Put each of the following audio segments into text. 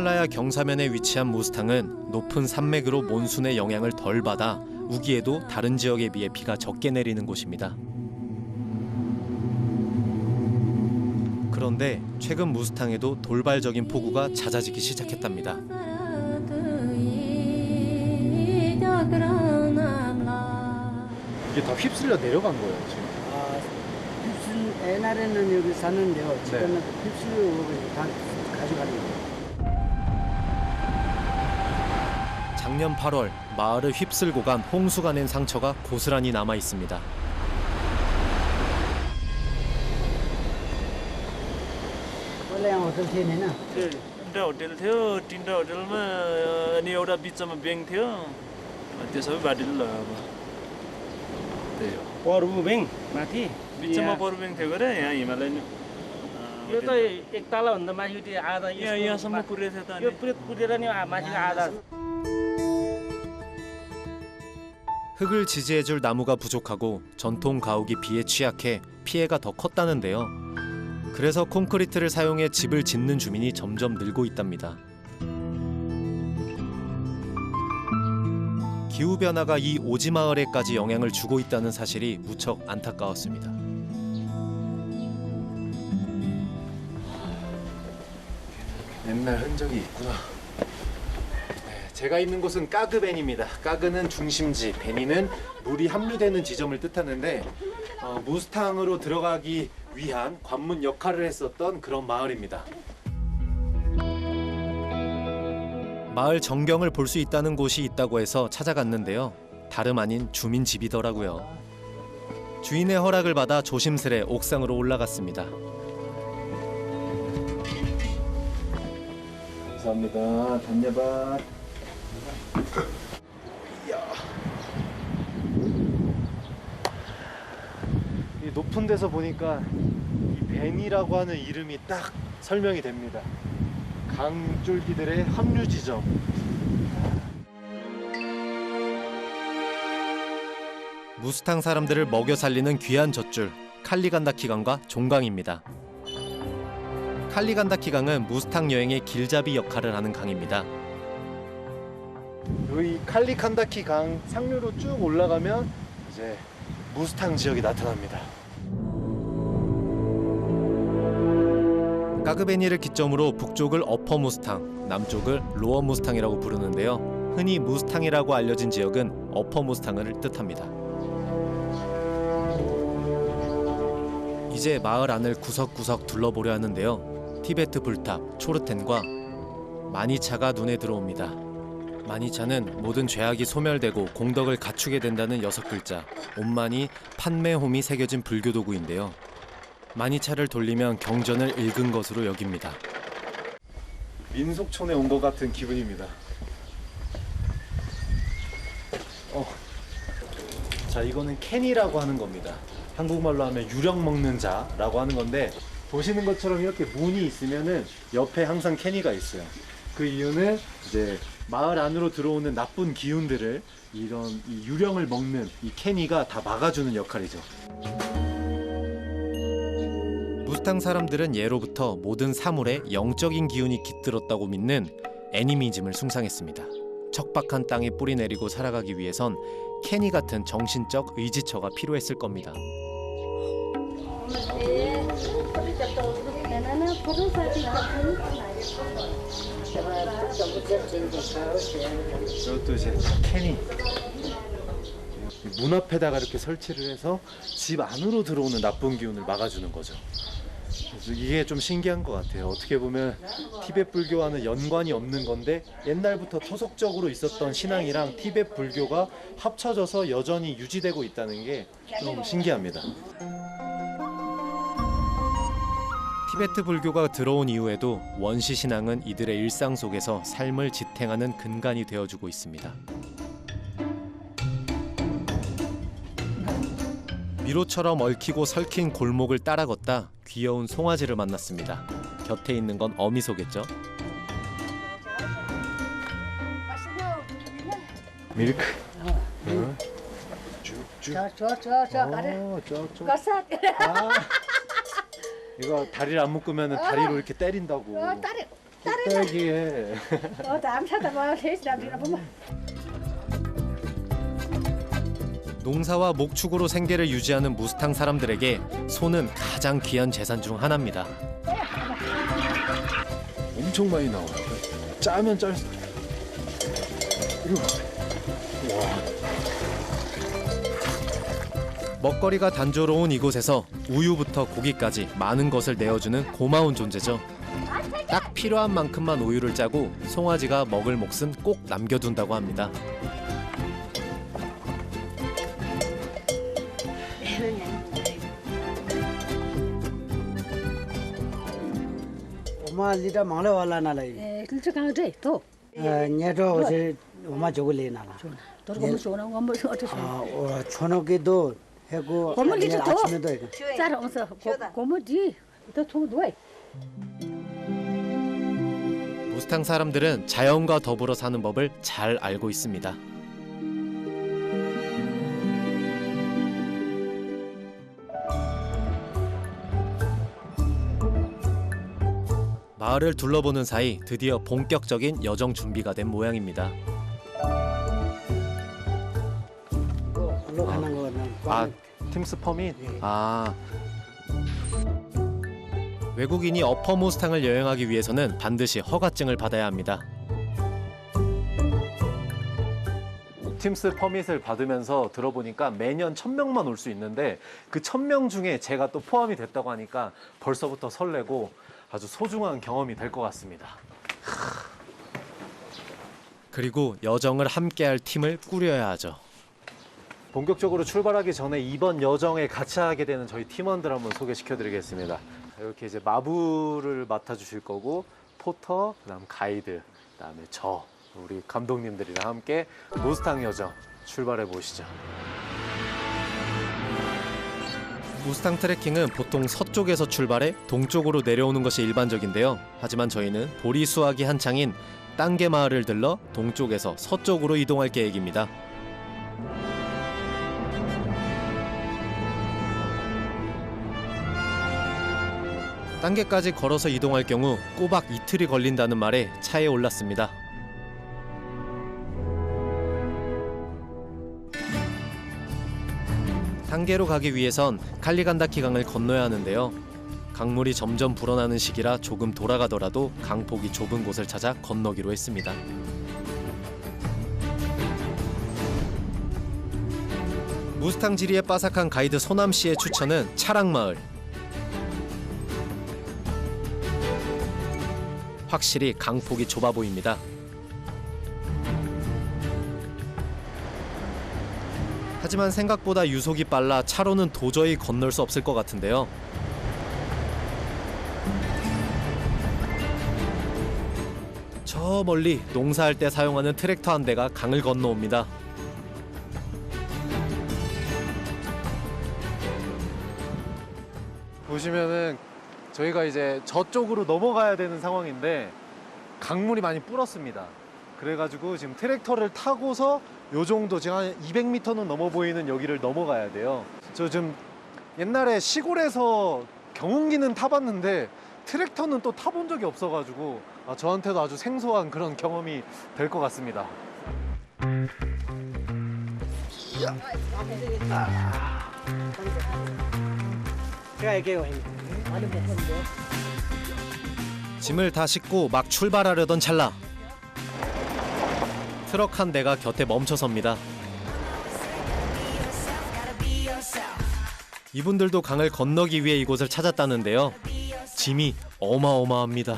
히말라야 경사면에 위치한 무스탕은 높은 산맥으로 몬순의 영향을 덜 받아 우기에도 다른 지역에 비해 비가 적게 내리는 곳입니다. 그런데 최근 무스탕에도 돌발적인 폭우가 잦아지기 시작했답니다. 이게 다 휩쓸려 내려간 거예요 지금. 옛날에는 여기 샀는데요. 지금은 휩쓸려 다 가져가는 거예요. 작년 8월 마을을 휩쓸고 간 홍수가 낸 상처가 고스란히 남아 있습니다. 원래 호텔 थिएन तीनवटा होटल थियो तीनवटा होटलमा अनि एउटा बिचमा ब्याङ्क थियो त्यो सबै बाटोले लग्यो अब त्यही हो पर्बु बेङ माथि बिचमा बरु ब्याङ्क थियो गरे यहाँ हिमालयन यो त एक तला भन्दा माथि आधा यहाँसम्म पुगेको थियो त यो पुगेर नि माथि आधा 흙을 지지해줄 나무가 부족하고 전통 가옥이 비에 취약해 피해가 더 컸다는데요. 그래서 콘크리트를 사용해 집을 짓는 주민이 점점 늘고 있답니다. 기후변화가 이 오지마을에까지 영향을 주고 있다는 사실이 무척 안타까웠습니다. 옛날 흔적이 있구나. 제가 있는 곳은 까그벤입니다. 까그는 중심지, 베니는 물이 합류되는 지점을 뜻하는데 무스탕으로 들어가기 위한 관문 역할을 했었던 그런 마을입니다. 마을 전경을 볼 수 있다는 곳이 있다고 해서 찾아갔는데요. 다름 아닌 주민 집이더라고요. 주인의 허락을 받아 조심스레 옥상으로 올라갔습니다. 감사합니다. 단녀밭. 이 높은 데서 보니까 이 벤이라고 하는 이름이 딱 설명이 됩니다. 강줄기들의 합류 지점. 무스탕 사람들을 먹여 살리는 귀한 젖줄 칼리간다키 강과 종강입니다. 칼리간다키 강은 무스탕 여행의 길잡이 역할을 하는 강입니다. 이 칼리칸다키 강 상류로 쭉 올라가면 이제 무스탕 지역이 나타납니다. 까그베니를 기점으로 북쪽을 어퍼 무스탕, 남쪽을 로어 무스탕이라고 부르는데요. 흔히 무스탕이라고 알려진 지역은 어퍼 무스탕을 뜻합니다. 이제 마을 안을 구석구석 둘러보려 하는데요. 티베트 불탑, 초르텐과 마니차가 눈에 들어옵니다. 마니차는 모든 죄악이 소멸되고 공덕을 갖추게 된다는 6글자, 온마니 판매홈이 새겨진 불교 도구인데요. 마니차를 돌리면 경전을 읽은 것으로 여깁니다. 민속촌에 온 것 같은 기분입니다. 자, 이거는 캔이라고 하는 겁니다. 한국말로 하면 유령 먹는 자라고 하는 건데, 보시는 것처럼 이렇게 문이 있으면은 옆에 항상 캔이가 있어요. 그 이유는 이제 마을 안으로 들어오는 나쁜 기운들을 이런 이 유령을 먹는 이 캔이가 다 막아주는 역할이죠. 무스탕 사람들은 예로부터 모든 사물에 영적인 기운이 깃들었다고 믿는 애니미즘을 숭상했습니다. 척박한 땅에 뿌리 내리고 살아가기 위해선 케니 같은 정신적 의지처가 필요했을 겁니다. 이것도 이제 캔이 문 앞에다가 이렇게 설치를 해서 집 안으로 들어오는 나쁜 기운을 막아주는 거죠. 그래서 이게 좀 신기한 것 같아요. 어떻게 보면 티베트 불교와는 연관이 없는 건데 옛날부터 토속적으로 있었던 신앙이랑 티베트 불교가 합쳐져서 여전히 유지되고 있다는 게 좀 신기합니다. 티베트 불교가 들어온 이후에도 원시 신앙은 이들의 일상 속에서 삶을 지탱하는 근간이 되어주고 있습니다. 미로처럼 얽히고 설킨 골목을 따라 걷다 귀여운 송아지를 만났습니다. 곁에 있는 건 어미소겠죠? 밀크. 이거 다리를 안 묶으면 다리로 이렇게 때린다고. 딸기에 농사와 목축으로 생계를 유지하는 무스탕 사람들에게 소는 가장 귀한 재산 중 하나입니다. 엄청 많이 나와요. 짜면 짤수. 먹거리가 단조로운 이곳에서 우유부터 고기까지 많은 것을 내어주는 고마운 존재죠. 딱 필요한 만큼만 우유를 짜고 송아지가 먹을 몫은 꼭 남겨둔다고 합니다. ओमा लिटा मांगले वाला ना लाई kilcha kang dai to NATO से ओमा जोगो ले ना tor ko so na ngam so to छोनो के दो है को 고모 리터 더. 아침에 도 잘 어서 고모디 또 도와이 무스탕 사람들은 자연과 더불어 사는 법을 잘 알고 있습니다. 마을을 둘러보는 사이 드디어 본격적인 여정 준비가 된 모양입니다. 올라가는 거는 아, 팀스 퍼밋? 아, 외국인이 어퍼 무스탕을 여행하기 위해서는 반드시 허가증을 받아야 합니다. 팀스 퍼밋을 받으면서 들어보니까 매년 1,000명만 올 수 있는데 그 1,000명 중에 제가 또 포함이 됐다고 하니까 벌써부터 설레고 아주 소중한 경험이 될 것 같습니다. 그리고 여정을 함께할 팀을 꾸려야 하죠. 본격적으로 출발하기 전에 이번 여정에 같이 하게 되는 저희 팀원들 한번 소개시켜드리겠습니다. 이렇게 이제 마부를 맡아주실 거고 포터, 그다음 가이드, 그다음에 저 우리 감독님들이랑 함께 무스탕 여정 출발해 보시죠. 무스탕 트레킹은 보통 서쪽에서 출발해 동쪽으로 내려오는 것이 일반적인데요. 하지만 저희는 보리 수확이 한창인 땅개 마을을 들러 동쪽에서 서쪽으로 이동할 계획입니다. 땅개까지 걸어서 이동할 경우 꼬박 이틀이 걸린다는 말에 차에 올랐습니다. 단계로 가기 위해선 칼리간다키 강을 건너야 하는데요. 강물이 점점 불어나는 시기라 조금 돌아가더라도 강폭이 좁은 곳을 찾아 건너기로 했습니다. 무스탕 지리에 빠삭한 가이드 소남 씨의 추천은 차랑마을. 확실히 강폭이 좁아 보입니다. 하지만 생각보다 유속이 빨라 차로는 도저히 건널 수 없을 것 같은데요. 저 멀리 농사할 때 사용하는 트랙터 한 대가 강을 건너옵니다. 보시면은 저희가 이제 저쪽으로 넘어가야 되는 상황인데 강물이 많이 불었습니다. 그래가지고 지금 트랙터를 타고서 요 정도 지금 한 200m는 넘어 보이는 여기를 넘어가야 돼요. 저 좀 옛날에 시골에서 경운기는 타봤는데 트랙터는 또 타본 적이 없어가지고 저한테도 아주 생소한 그런 경험이 될 것 같습니다. क्या है क्या है 짐을 다 싣고 막 출발하려던 찰나 트럭 한 대가 곁에 멈춰섭니다. 이분들도 강을 건너기 위해 이곳을 찾았다는데요. 짐이 어마어마합니다.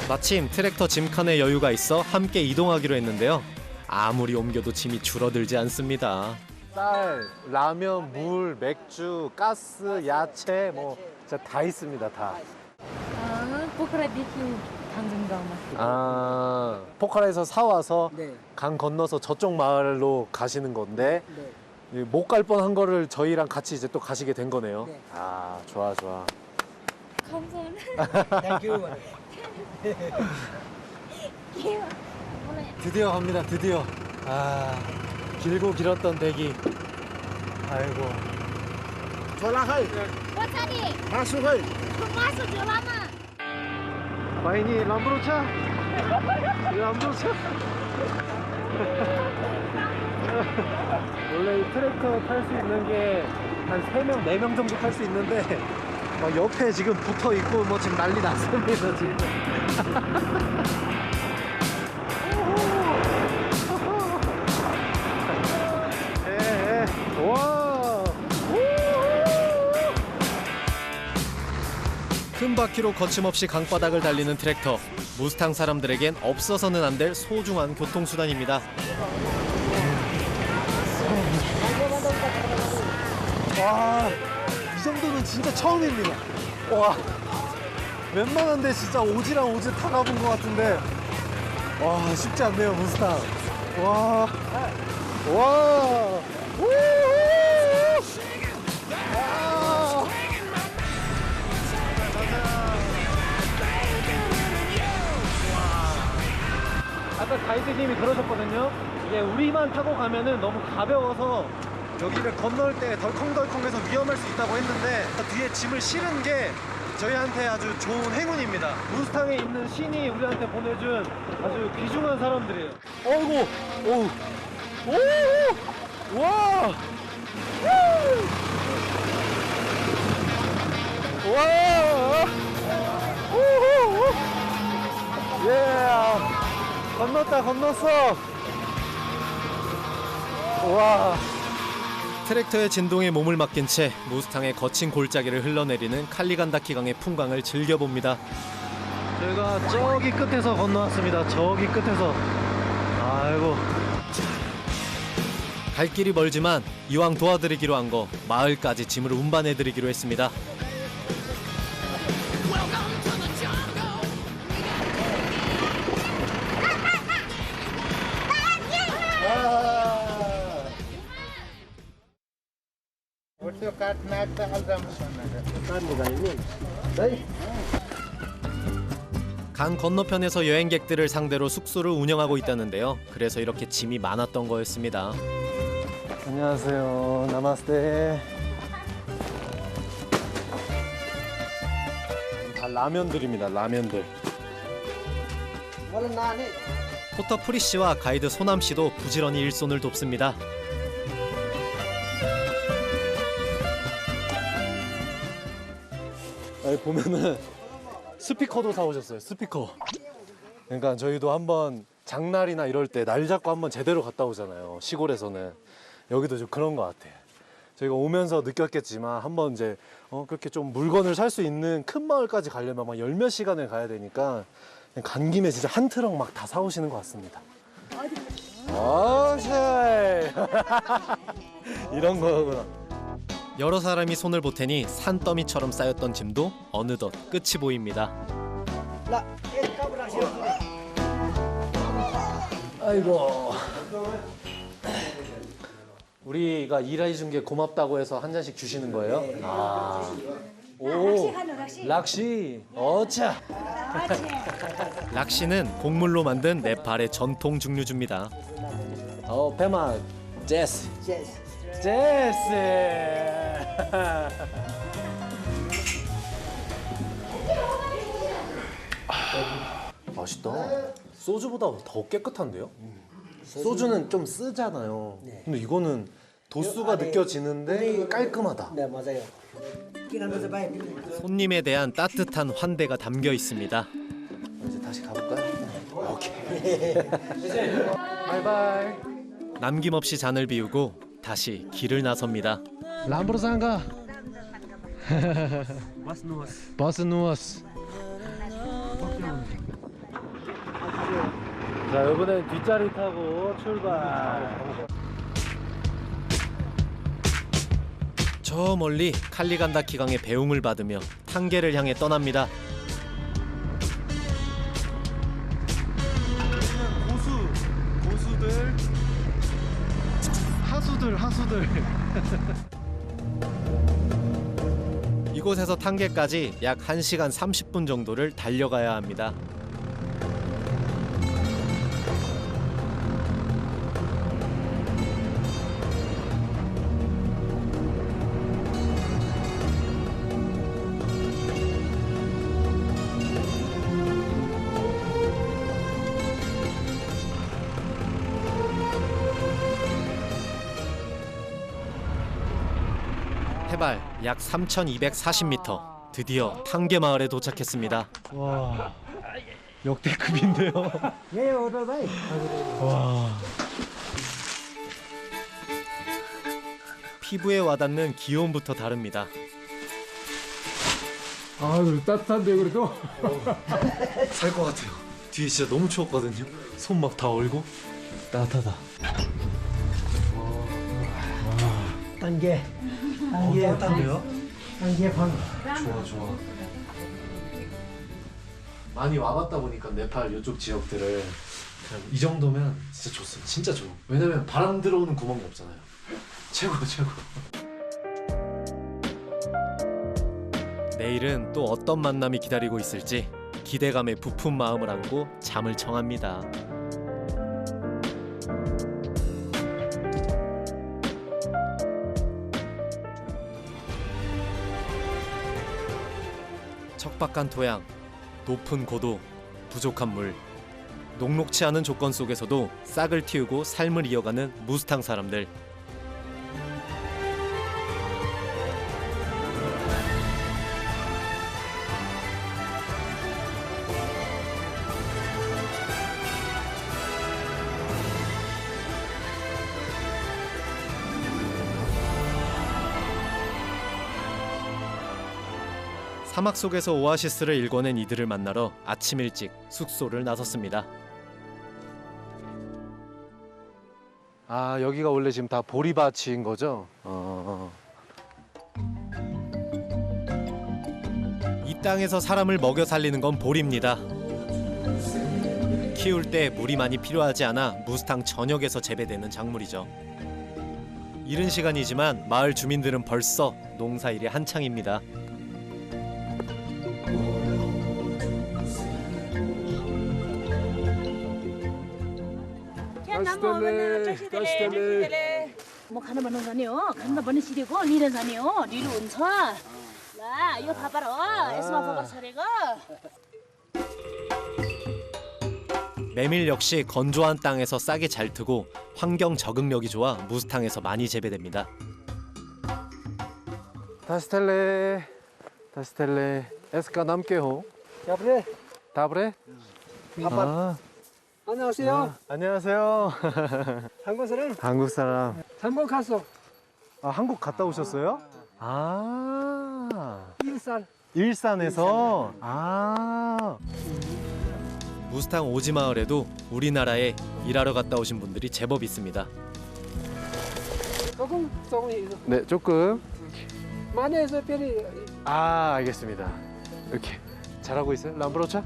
마침 트랙터 짐칸에 여유가 있어 함께 이동하기로 했는데요. 아무리 옮겨도 짐이 줄어들지 않습니다. 쌀, 라면, 물, 맥주, 가스, 야채 뭐 진짜 다 있습니다. 다. 포크라디키 당근가마 포카라에서 사와서 네. 강 건너서 저쪽 마을로 가시는 건데 네. 못 갈 뻔한 거를 저희랑 같이 이제 또 가시게 된 거네요. 네. 아, 좋아, 좋아. Thank you 드디어 갑니다. 드디어. 길고 길었던 대기. 아이고. 마이니 람브로차? 람브로차? 원래 이 트랙터 탈 수 있는 게 한 3명, 4명 정도 탈 수 있는데 막 옆에 지금 붙어 있고 뭐 지금 난리 났습니다 지금. 예, 예. 와. 큰 바퀴로 거침없이 강바닥을 달리는 트랙터. 무스탕 사람들에겐 없어서는 안 될 소중한 교통수단입니다. 와, 이 정도는 진짜 처음입니다. 와, 웬만한데 진짜 오지랑 오지 다 가본 것 같은데, 와, 쉽지 않네요, 무스탕. 와, 와, 우후! 와. 아까 가이드님이 그러셨거든요. 이게 우리만 타고 가면은 너무 가벼워서 여기를 건널 때 덜컹덜컹해서 위험할 수 있다고 했는데 뒤에 짐을 실은 게 저희한테 아주 좋은 행운입니다. 무스탕에 있는 신이 우리한테 보내준 아주 귀중한 사람들이에요. 어이구, 오우, 오, 와, 와, 우후, 예. 건넜다 건넜어. 와. 트랙터의 진동에 몸을 맡긴 채 무스탕의 거친 골짜기를 흘러내리는 칼리간다키 강의 풍광을 즐겨봅니다. 저희가 저기 끝에서 건너왔습니다. 저기 끝에서. 아이고. 갈 길이 멀지만 이왕 도와드리기로 한 거 마을까지 짐을 운반해드리기로 했습니다. 강 건너편에서 여행객들을 상대로 숙소를 운영하고 있다는데요. 그래서 이렇게 짐이 많았던 거였습니다. 안녕하세요. 나마스테. 다 라면들입니다. 라면들. 포터 프리 씨와 가이드 소남 씨도 부지런히 일손을 돕습니다. 여기 보면은 스피커도 사오셨어요. 스피커. 그러니까 저희도 한번 장날이나 이럴 때 날 잡고 한번 제대로 갔다 오잖아요. 시골에서는. 여기도 좀 그런 것 같아요. 저희가 오면서 느꼈겠지만 한번 이제 그렇게 좀 물건을 살 수 있는 큰 마을까지 가려면 막 10몇 시간을 가야 되니까 그냥 간 김에 진짜 한 트럭 막 다 사오시는 것 같습니다. 오케이. 이런 거구나. 여러 사람이 손을 보태니 산더미처럼 쌓였던 짐도 어느덧 끝이 보입니다. 아이고. 우리가 일해 준 게 고맙다고 해서 한 잔씩 주시는 거예요? 아. 오. 락시. 어차. 락시는 곡물로 만든 네팔의 전통 증류주입니다. 페마. 제스. 제스. 맛있다. 소주보다 더 깨끗한데요? 소주는 좀 쓰잖아요. 근데 이거는 도수가 느껴지는데 깔끔하다. 네, 맞아요. 손님에 대한 따뜻한 환대가 담겨 있습니다. 이제 다시 가볼까요? 오케이. 바이바이. 남김없이 잔을 비우고 다시 길을 나섭니다. 람브로상가. 버스 누워스. 자, 이번엔 뒷자리 타고 출발. 저 멀리 칼리간다키 강의 배웅을 받으며 탕계를 향해 떠납니다. 고수들, 하수들. 이곳에서 탕계까지 약 1시간 30분 정도를 달려가야 합니다. 해발 약 3,240m. 드디어 탄계 마을에 도착했습니다. 와, 역대급인데요. 예, 오토바이. 와, 피부에 와닿는 기온부터 다릅니다. 아, 따뜻한데 그래도 살 것 같아요. 뒤에 진짜 너무 추웠거든요. 손 막 다 얼고 따뜻하다. 단계. 따뜻한데요? 단계 방. 좋아, 좋아. 많이 와봤다 보니까 네팔 이쪽 지역들을 그냥 이 정도면 진짜 좋습니다. 진짜 좋아. 왜냐면 바람 들어오는 구멍이 없잖아요. 최고, 최고. 내일은 또 어떤 만남이 기다리고 있을지 기대감에 부푼 마음을 안고 잠을 청합니다. 척박한 토양, 높은 고도, 부족한 물, 녹록치 않은 조건 속에서도 싹을 틔우고 삶을 이어가는 무스탕 사람들. 사막 속에서 오아시스를 일궈낸 이들을 만나러 아침 일찍 숙소를 나섰습니다. 아, 여기가 원래 지금 다 보리밭인 거죠? 이 땅에서 사람을 먹여 살리는 건 보리입니다. 키울 때 물이 많이 필요하지 않아 무스탕 전역에서 재배되는 작물이죠. 이른 시간이지만 마을 주민들은 벌써 농사일이 한창입니다. 뭐 가는 번은 사니요. 가는 번은 시리고 니는 사니요. 니로 운서. 나 이거 봐봐라. 에스마 봐봐 사례가. 메밀 역시 건조한 땅에서 싹이 잘 트고 환경 적응력이 좋아 무스탕에서 많이 재배됩니다. 다스텔레, 다스텔레. 에스카 남게호. 야브레. 다브레? 아, 안녕하세요. 안녕하세요. 한국 사람. 한국 사람. 한국 갔어. 아, 한국 갔다 오셨어요? 아, 일산. 일산에서. 아, 무스탕 오지 마을에도 우리나라에 일하러 갔다 오신 분들이 제법 있습니다. 조금 이거. 네, 조금. 많이 해서 별이. 아, 알겠습니다. 이렇게 잘하고 있어요? 람브로차?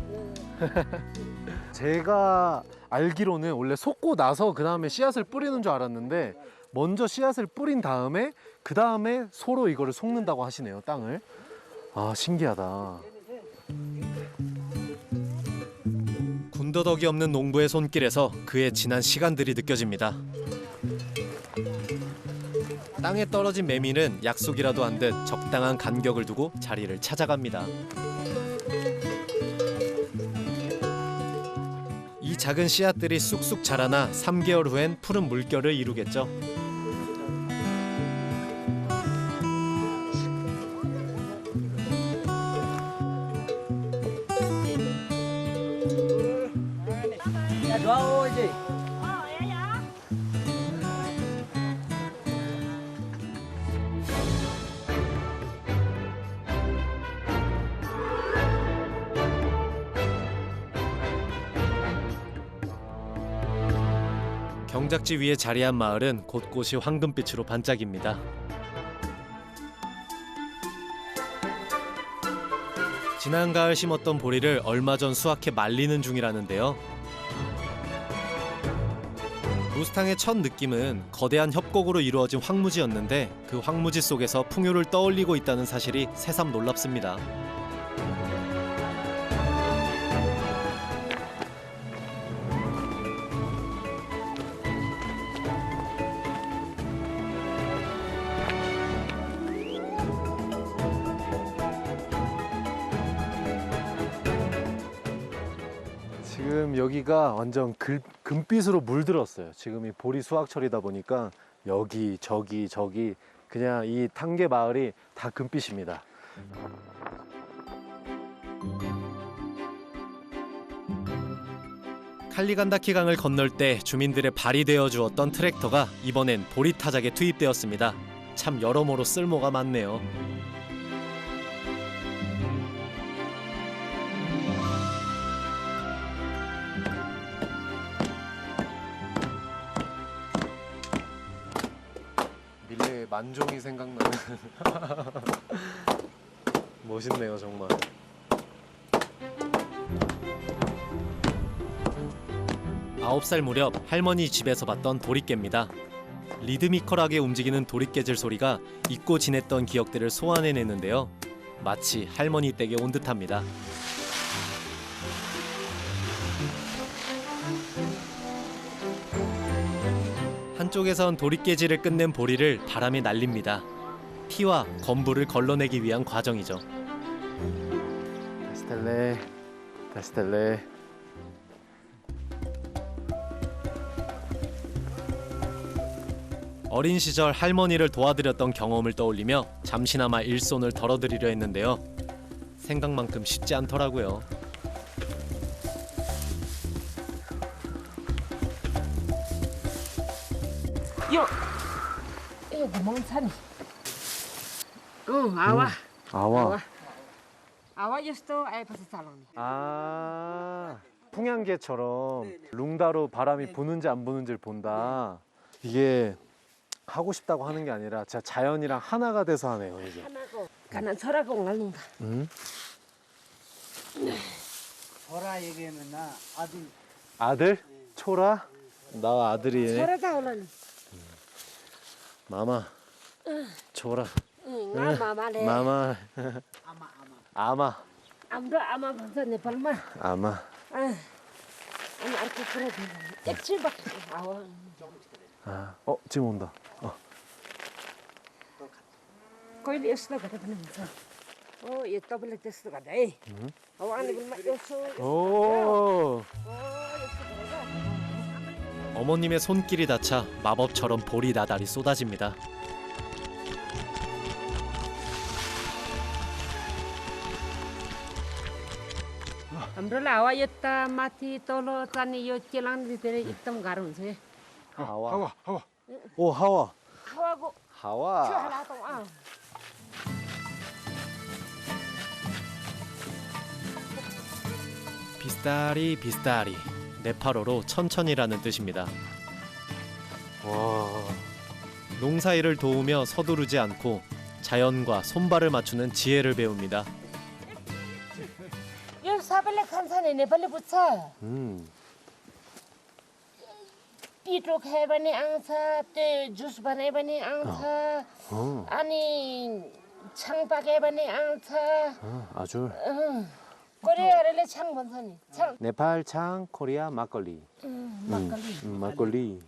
제가 알기로는 원래 솟고 나서 그 다음에 씨앗을 뿌리는 줄 알았는데 먼저 씨앗을 뿌린 다음에 그 다음에 소로 이거를 솎는다고 하시네요, 땅을. 아, 신기하다. 군더더기 없는 농부의 손길에서 그의 지난 시간들이 느껴집니다. 땅에 떨어진 메밀은 약속이라도 한 듯 적당한 간격을 두고 자리를 찾아갑니다. 이 작은 씨앗들이 쑥쑥 자라나 3개월 후엔 푸른 물결을 이루겠죠. 야, 좋아, 이제. 경작지 위에 자리한 마을은 곳곳이 황금빛으로 반짝입니다. 지난 가을 심었던 보리를 얼마 전 수확해 말리는 중이라는데요. 무스탕의 첫 느낌은 거대한 협곡으로 이루어진 황무지였는데 그 황무지 속에서 풍요를 떠올리고 있다는 사실이 새삼 놀랍습니다. 지금 여기가 완전 금빛으로 물들었어요. 지금 이 보리 수확철이다 보니까 여기 저기 그냥 이 단계 마을이 다 금빛입니다. 칼리간다키 강을 건널 때 주민들의 발이 되어 주었던 트랙터가 이번엔 보리타작에 투입되었습니다. 참 여러모로 쓸모가 많네요. 밀레의 만종이 생각나는 멋있네요 정말. 아홉 살 무렵 할머니 집에서 봤던 도리깨입니다. 리드미컬하게 움직이는 도리깨질 소리가 잊고 지냈던 기억들을 소환해내는데요. 마치 할머니 댁에 온 듯합니다. 한쪽에선 도리깨질을 끝낸 보리를 바람에 날립니다. 티와 건부를 걸러내기 위한 과정이죠. 다스텔레, 다스텔레. 어린 시절 할머니를 도와드렸던 경험을 떠올리며 잠시나마 일손을 덜어드리려 했는데요. 생각만큼 쉽지 않더라고요. 이거 구멍찬이. 응, 아와. 아와. 아와 있어. 아이파스 살롱. 아, 풍향계처럼 룽다로 바람이 부는지 안 부는지를 본다. 이게 하고 싶다고 하는 게 아니라 진짜 자연이랑 하나가 돼서 하네요 이게. 하나고 가난 철하고 옹알lun다. 보라 얘기하면 나 아들 아들? 초라? 나 아들이네. 철하다 올라는. 마마. 초라. 응, 나 마마래. 마마. 아마. 아무도 아마 벌써 내 발만. 아마. 아니 이렇게 그래. 액칠밖에 아와. 아, 지금 온다. 거의 있어 그래 보면서. 얘 더블 테스트 가다. 아와 안에 불만 있어. 오. 어머님의 손길이 닿자 마법처럼 보리 나달이 쏟아집니다. Ambil awa yata mati tolo tani yo cilang di tere hitam garum sih. 하와. 오, 하와. Hawa go. 하와. Halah tong ah. 비스타리 비스타리. 네팔어로 천천히라는 뜻입니다. 와. 농사일을 도우며 서두르지 않고 자연과 손발을 맞추는 지혜를 배웁니다. Yo sabele kansan ini balik buta. Pitruk hebani angsa, te jus bani bani angsa, ani 창박 hebani angsa. 아주. 코리아를 창 번선이. 창. 네팔 창 코리아 막걸리. 막걸리. 막걸리.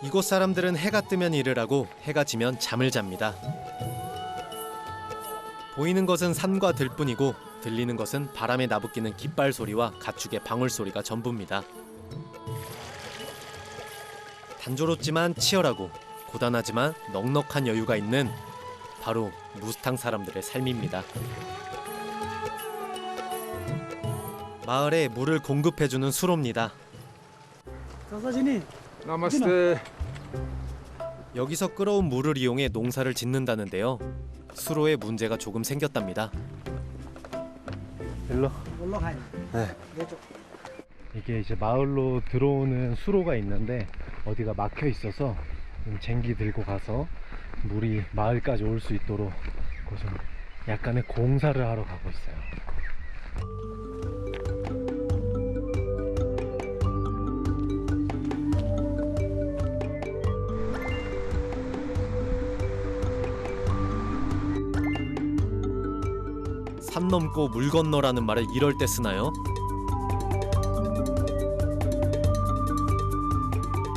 이곳 사람들은 해가 뜨면 일을 하고 해가 지면 잠을 잡니다. 보이는 것은 산과 들뿐이고 들리는 것은 바람에 나부끼는 깃발 소리와 가축의 방울 소리가 전부입니다. 단조롭지만 치열하고 고단하지만 넉넉한 여유가 있는 바로 무스탕 사람들의 삶입니다. 마을에 물을 공급해주는 수로입니다. 나마스테. 여기서 끌어온 물을 이용해 농사를 짓는다는데요. 수로에 문제가 조금 생겼답니다. 일로. 올라가요. 네. 이게 이제 마을로 들어오는 수로가 있는데 어디가 막혀 있어서 쟁기 들고 가서 물이 마을까지 올 수 있도록 그것을 약간의 공사를 하러 가고 있어요. 산 넘고 물 건너라는 말을 이럴 때 쓰나요?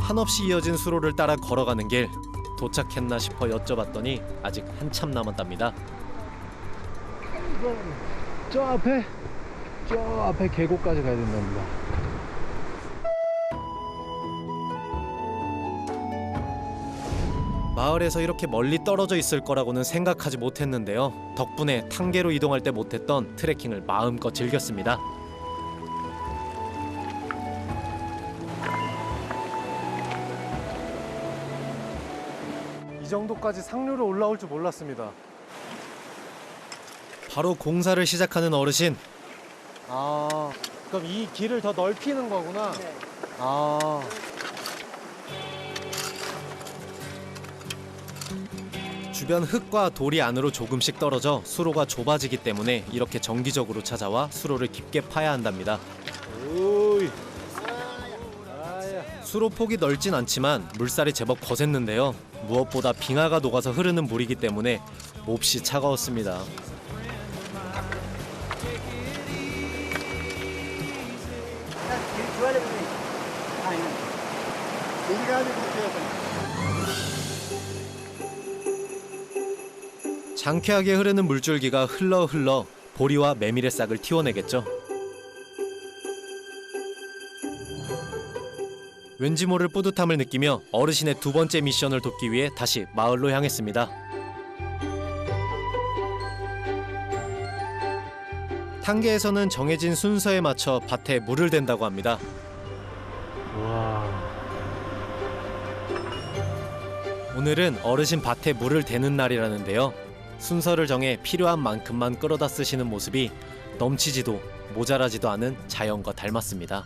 한없이 이어진 수로를 따라 걸어가는 길. 도착했나 싶어 여쭤봤더니 아직 한참 남았답니다. 저 앞에 계곡까지 가야 된답니다. 마을에서 이렇게 멀리 떨어져 있을 거라고는 생각하지 못했는데요. 덕분에 탕계로 이동할 때 못했던 트레킹을 마음껏 즐겼습니다. 이 정도까지 상류로 올라올 줄 몰랐습니다. 바로 공사를 시작하는 어르신. 아, 그럼 이 길을 더 넓히는 거구나. 아, 주변 흙과 돌이 안으로 조금씩 떨어져 수로가 좁아지기 때문에 이렇게 정기적으로 찾아와 수로를 깊게 파야 한답니다. 오이. 수로 폭이 넓진 않지만 물살이 제법 거셌는데요. 무엇보다 빙하가 녹아서 흐르는 물이기 때문에 몹시 차가웠습니다. 장쾌하게 흐르는 물줄기가 흘러 보리와 메밀의 싹을 틔워내겠죠. 왠지 모를 뿌듯함을 느끼며 어르신의 두 번째 미션을 돕기 위해 다시 마을로 향했습니다. 탕계에서는 정해진 순서에 맞춰 밭에 물을 댄다고 합니다. 와. 오늘은 어르신 밭에 물을 대는 날이라는데요. 순서를 정해 필요한 만큼만 끌어다 쓰시는 모습이 넘치지도 모자라지도 않은 자연과 닮았습니다.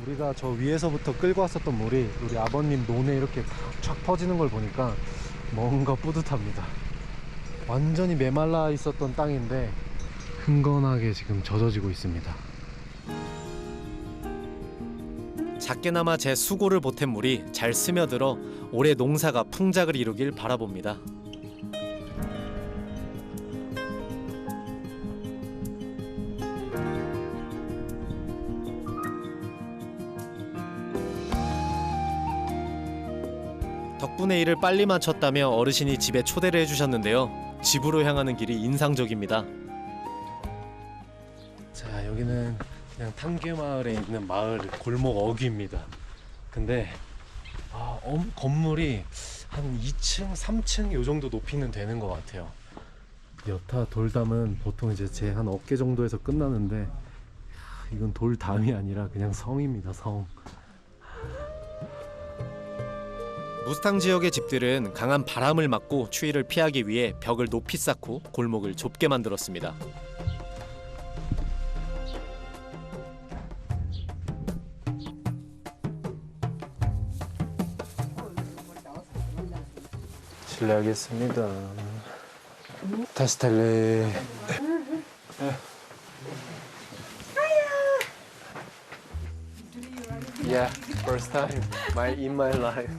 우리가 저 위에서부터 끌고 왔었던 물이 우리 아버님 논에 이렇게 쫙 퍼지는 걸 보니까 뭔가 뿌듯합니다. 완전히 메말라 있었던 땅인데 흥건하게 지금 젖어지고 있습니다. 작게나마 제 수고를 보탠 물이 잘 스며들어 올해 농사가 풍작을 이루길 바라봅니다. 덕분에 일을 빨리 마쳤다며 어르신이 집에 초대를 해주셨는데요. 집으로 향하는 길이 인상적입니다. 자, 여기는 그냥 탕계 마을에 있는 마을 골목 어귀입니다. 근데 건물이 한 2층, 3층 요 정도 높이는 되는 것 같아요. 여타 돌담은 보통 이제 제 한 어깨 정도에서 끝나는데 이건 돌담이 아니라 그냥 성입니다, 성. 무스탕 지역의 집들은 강한 바람을 막고 추위를 피하기 위해 벽을 높이 쌓고 골목을 좁게 만들었습니다. 실례하겠습니다. 타스텔레. Yeah, first time in my life.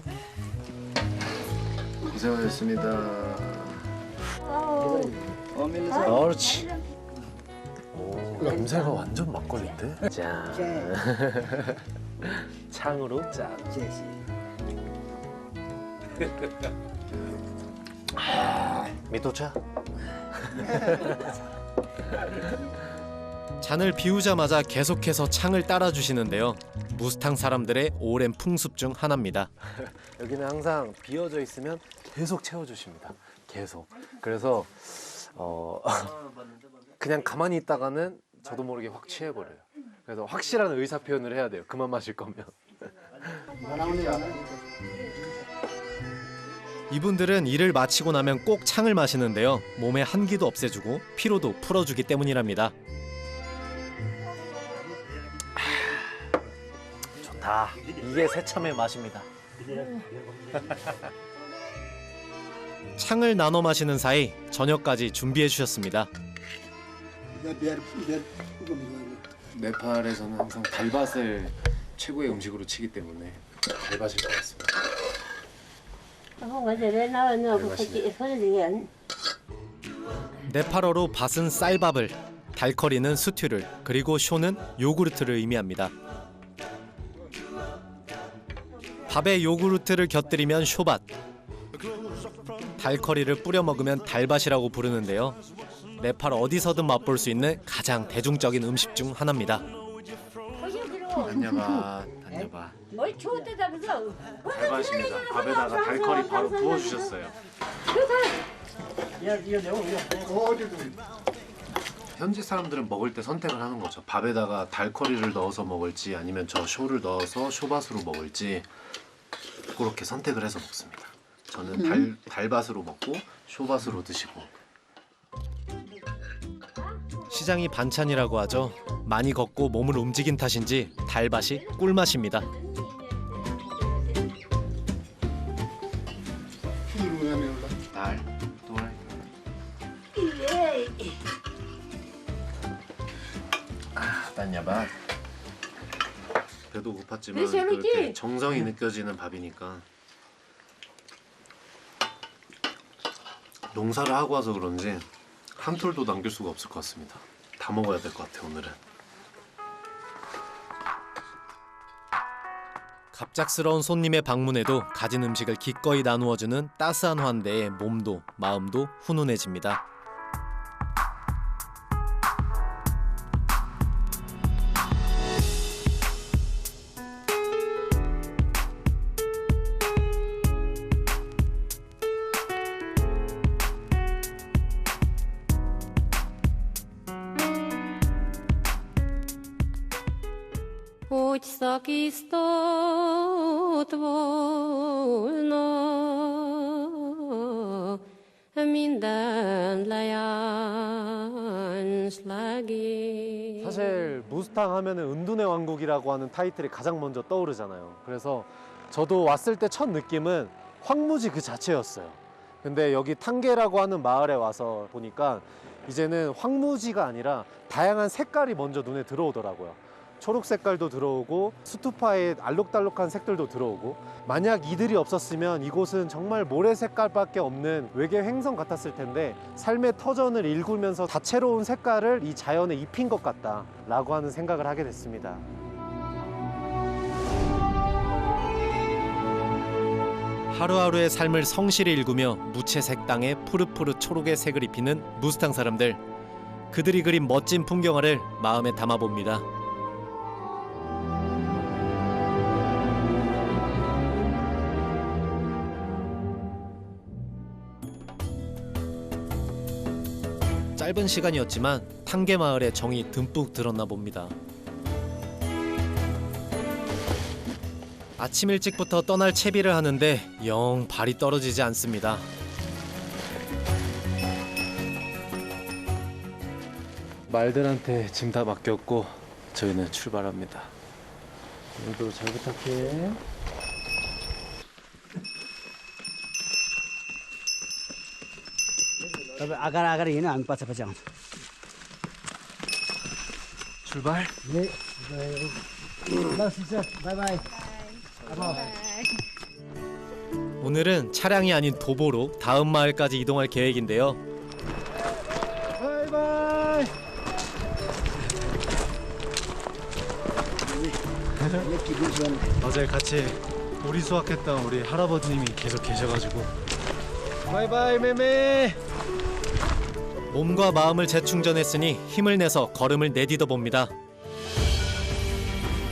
고생하셨습니다. 옳지. 오, 냄새가 완전 막걸리인데? 짠. 창으로 짠. 미도차? 잔을 비우자마자 계속해서 창을 따라주시는데요. 무스탕 사람들의 오랜 풍습 중 하나입니다. 여기는 항상 비어져 있으면 계속 채워주십니다. 계속. 그래서 그냥 가만히 있다가는 저도 모르게 확 취해버려요. 그래서 확실한 의사 표현을 해야 돼요. 그만 마실 거면. 이분들은 일을 마치고 나면 꼭 창을 마시는데요. 몸에 한기도 없애주고 피로도 풀어주기 때문이랍니다. 좋다. 이게 새참의 맛입니다. 창을 나눠 마시는 사이 저녁까지 준비해 주셨습니다. 네팔에서는 항상 달밭을 최고의 음식으로 치기 때문에 달밭일 것 같습니다. 네팔어로 밭은 쌀밥을, 달커리는 스튜를, 그리고 쇼는 요구르트를 의미합니다. 밥에 요구르트를 곁들이면 쇼밭. 달커리를 뿌려 먹으면 달밭이라고 부르는데요. 네팔 어디서든 맛볼 수 있는 가장 대중적인 음식 중 하나입니다. 단야바, 단야바. 뭘 추운데 잡아서. 달밭입니다. 밥에다가 달커리 바로 부어주셨어요. 현지 사람들은 먹을 때 선택을 하는 거죠. 밥에다가 달커리를 넣어서 먹을지 아니면 저 쇼를 넣어서 쇼밭으로 먹을지 그렇게 선택을 해서 먹습니다. 저는 달밭으로 먹고 쇼밭으로 드시고. 시장이 반찬이라고 하죠. 많이 걷고 몸을 움직인 탓인지 달밭이 꿀맛입니다. 달, 돌. 단야바. 배도 고팠지만 또 이렇게 정성이 느껴지는 밥이니까. 농사를 하고 와서 그런지 한 톨도 남길 수가 없을 것 같습니다. 다 먹어야 될 것 같아요, 오늘은. 갑작스러운 손님의 방문에도 가진 음식을 기꺼이 나누어주는 따스한 환대에 몸도 마음도 훈훈해집니다. Хоть сокисто tvålno mindan layan slagi. 사실 무스탕 하면은 은둔의 왕국이라고 하는 타이틀이 가장 먼저 떠오르잖아요. 그래서 저도 왔을 때 첫 느낌은 황무지 그 자체였어요. 근데 여기 탕게라고 하는 마을에 와서 보니까 이제는 황무지가 아니라 다양한 색깔이 먼저 눈에 들어오더라고요. 초록 색깔도 들어오고 스투파의 알록달록한 색들도 들어오고, 만약 이들이 없었으면 이곳은 정말 모래 색깔밖에 없는 외계 행성 같았을 텐데 삶의 터전을 일구면서 다채로운 색깔을 이 자연에 입힌 것 같다라고 하는 생각을 하게 됐습니다. 하루하루의 삶을 성실히 일구며 무채색 땅에 푸릇푸릇 초록의 색을 입히는 무스탕 사람들. 그들이 그린 멋진 풍경화를 마음에 담아봅니다. 짧은 시간이었지만 탕게 마을에 정이 듬뿍 들었나 봅니다. 아침 일찍부터 떠날 채비를 하는데 영 발이 떨어지지 않습니다. 말들한테 짐 다 맡겼고 저희는 출발합니다. 오늘도 잘 부탁해. तपाईँ आकार आकार हिँड्नु हामी पछि पछि आउँछौँ 출발. ल sister by by 오늘은 차량이 아닌 도보로 다음 마을까지 이동할 계획인데요. 바이바이. 어제 같이 오리 수확했던 우리 할아버님이 계속 계셔가지고 바이바이 매매. 몸과 마음을 재충전했으니 힘을 내서 걸음을 내디뎌 봅니다.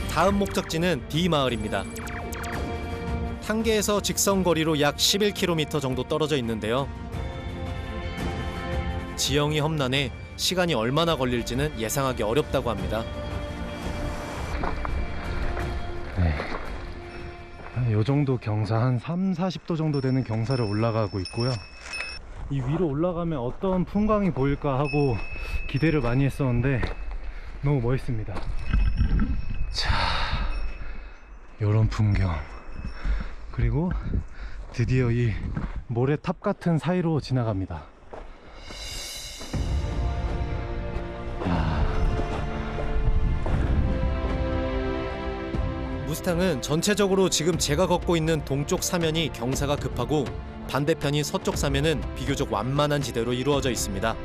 다음 목적지는 D 마을입니다. 탕게에서 직선거리로 약 11km 정도 떨어져 있는데요. 지형이 험난해 시간이 얼마나 걸릴지는 예상하기 어렵다고 합니다. 이 정도 경사 한 3-40도 정도 되는 경사를 올라가고 있고요. 이 위로 올라가면 어떤 풍광이 보일까 하고 기대를 많이 했었는데 너무 멋있습니다. 자, 이런 풍경, 그리고 드디어 이 모래탑 같은 사이로 지나갑니다. 무스탕은 전체적으로 지금 제가 걷고 있는 동쪽 사면이 경사가 급하고 반대편인 서쪽 사면은 비교적 완만한 지대로 이루어져 있습니다.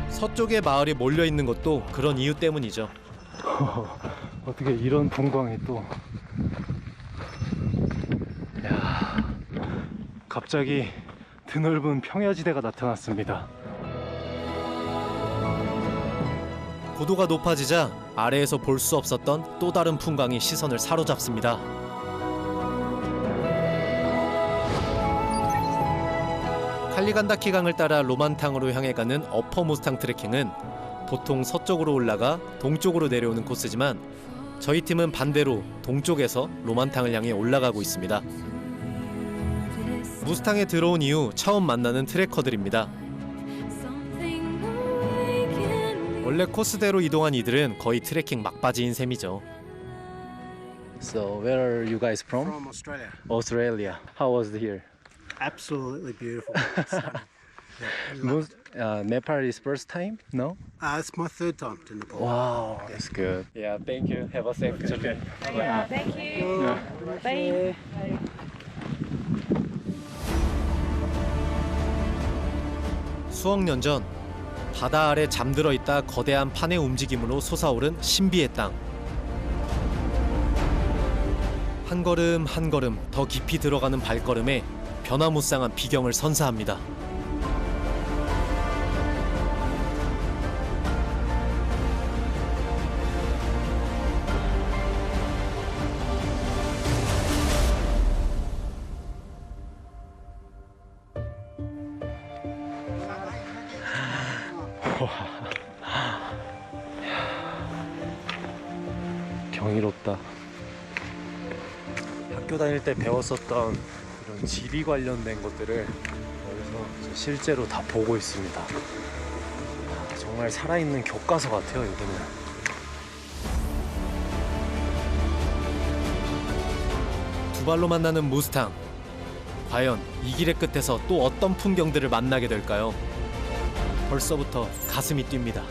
서쪽에 마을이 몰려 있는 것도 그런 이유 때문이죠. 어떻게 이런 풍광이 또. 야, 갑자기 드넓은 평야지대가 나타났습니다. 고도가 높아지자 아래에서 볼 수 없었던 또 다른 풍광이 시선을 사로잡습니다. 칼리간다키 강을 따라 로만탕으로 향해 가는 어퍼 무스탕 트레킹은 보통 서쪽으로 올라가 동쪽으로 내려오는 코스지만 저희 팀은 반대로 동쪽에서 로만탕을 향해 올라가고 있습니다. 무스탕에 들어온 이후 처음 만나는 트레커들입니다. 원래 코스대로 이동한 이들은 거의 트레킹 막바지인 셈이죠. So where are you guys from? From Australia. Australia. How was it here? Absolutely beautiful. Nepal is first time? No? It's my third time to Nepal. Wow, that's good. Yeah, thank you. Have a safe journey. Thank you. Bye. 수억 년 전 바다 아래 잠들어 있다 거대한 판의 움직임으로 솟아오른 신비의 땅. 한 걸음 한 걸음 더 깊이 들어가는 발걸음에 변화무쌍한 비경을 선사합니다. 경이롭다. 학교 다닐 때 배웠었던 이런 지리 관련된 것들을 여기서 실제로 다 보고 있습니다. 정말 살아있는 교과서 같아요, 여기는. 두 발로 만나는 무스탕. 과연 이 길의 끝에서 또 어떤 풍경들을 만나게 될까요? 벌써부터 가슴이 뜁니다.